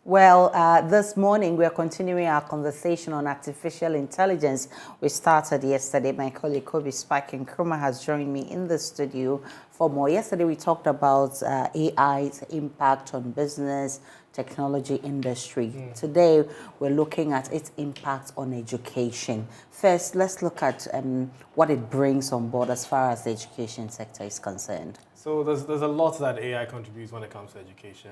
Well, this morning we are continuing our conversation on artificial intelligence. We started yesterday. My colleague Kobe Spike and Kruma has joined me in the studio for more. Yesterday we talked about AI's impact on business, technology industry. Today we're looking at its impact on education. First, let's look at what it brings on board as far as the education sector is concerned. So there's a lot that AI contributes when it comes to education.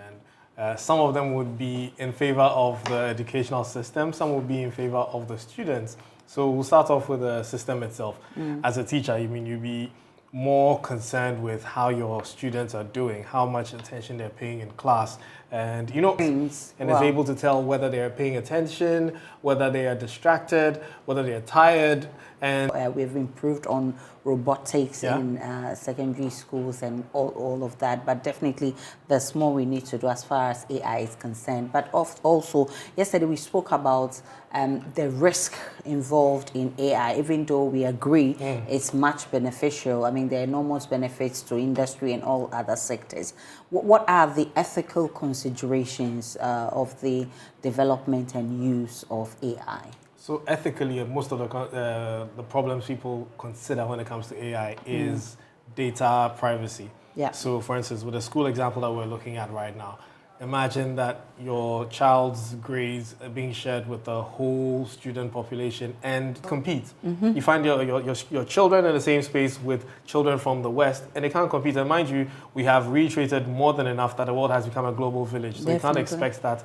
Some of them would be in favor of the educational system, some would be in favor of the students. So we'll start off with the system itself. As a teacher, you'd be more concerned with how your students are doing, how much attention they're paying in class, and is able to tell whether they are paying attention, whether they are distracted, whether they are tired. And we've improved on robotics in secondary schools and all of that, but definitely there's more we need to do as far as AI is concerned. But also, yesterday we spoke about the risk involved in AI, even though we agree it's much beneficial. I mean, there are enormous benefits to industry and all other sectors. What are the ethical considerations of the development and use of AI? So ethically, most of the problems people consider when it comes to AI is data privacy. Yeah. So for instance, with the school example that we're looking at right now, imagine that your child's grades are being shared with the whole student population and compete. You find your children in the same space with children from the West and they can't compete. And mind you, we have reiterated more than enough that the world has become a global village. So you can't expect that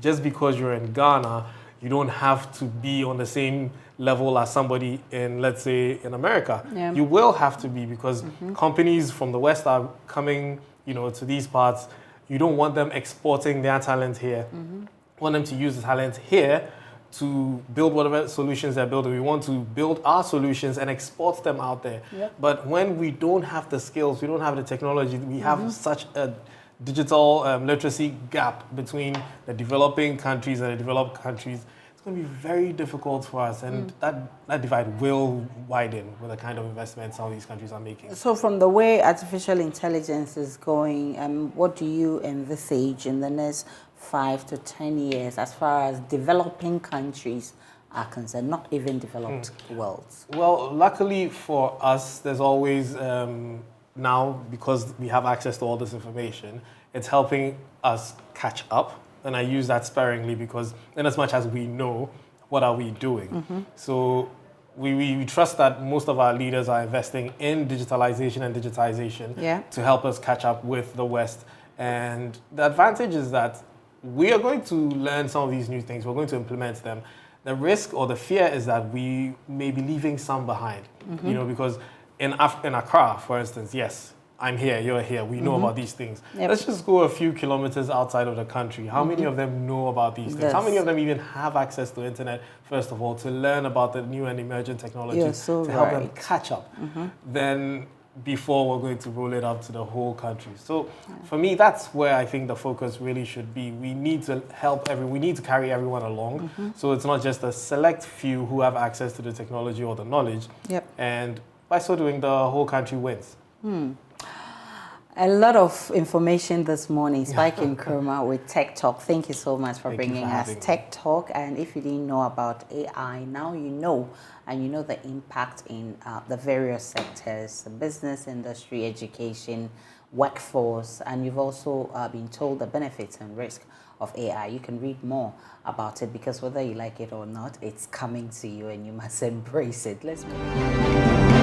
just because you're in Ghana, you don't have to be on the same level as somebody in, let's say, in America. Yeah. You will have to be because companies from the West are coming, to these parts. You don't want them exporting their talent here. You want them to use the talent here to build whatever solutions they're building. We want to build our solutions and export them out there. Yep. But when we don't have the skills, we don't have the technology, we have such a digital literacy gap between the developing countries and the developed countries. It's going to be very difficult for us, and that divide will widen with the kind of investments some of these countries are making. So from the way artificial intelligence is going, what do you envisage in the next 5 to 10 years as far as developing countries are concerned, not even developed worlds? Well, luckily for us, there's always now, because we have access to all this information, it's helping us catch up. And I use that sparingly because in as much as we know, what are we doing? So we trust that most of our leaders are investing in digitalization and digitization to help us catch up with the West. And the advantage is that we are going to learn some of these new things. We're going to implement them. The risk or the fear is that we may be leaving some behind, because in Accra, for instance, yes, I'm here, you're here, we know about these things. Yep. Let's just go a few kilometers outside of the country. How many of them know about these things? How many of them even have access to the internet, first of all, to learn about the new and emerging technologies to help them catch up? Then before we're going to roll it out to the whole country. So for me, that's where I think the focus really should be. We need to we need to carry everyone along. So it's not just a select few who have access to the technology or the knowledge. And by so doing, the whole country wins. A lot of information this morning. Spike and Kurma with Tech Talk. Thank you so much for bringing us Tech Talk. And if you didn't know about AI, now you know, and you know the impact in the various sectors, the business industry, education, workforce, and you've also been told the benefits and risk of AI. You can read more about it because whether you like it or not, it's coming to you and you must embrace it. Let's move on.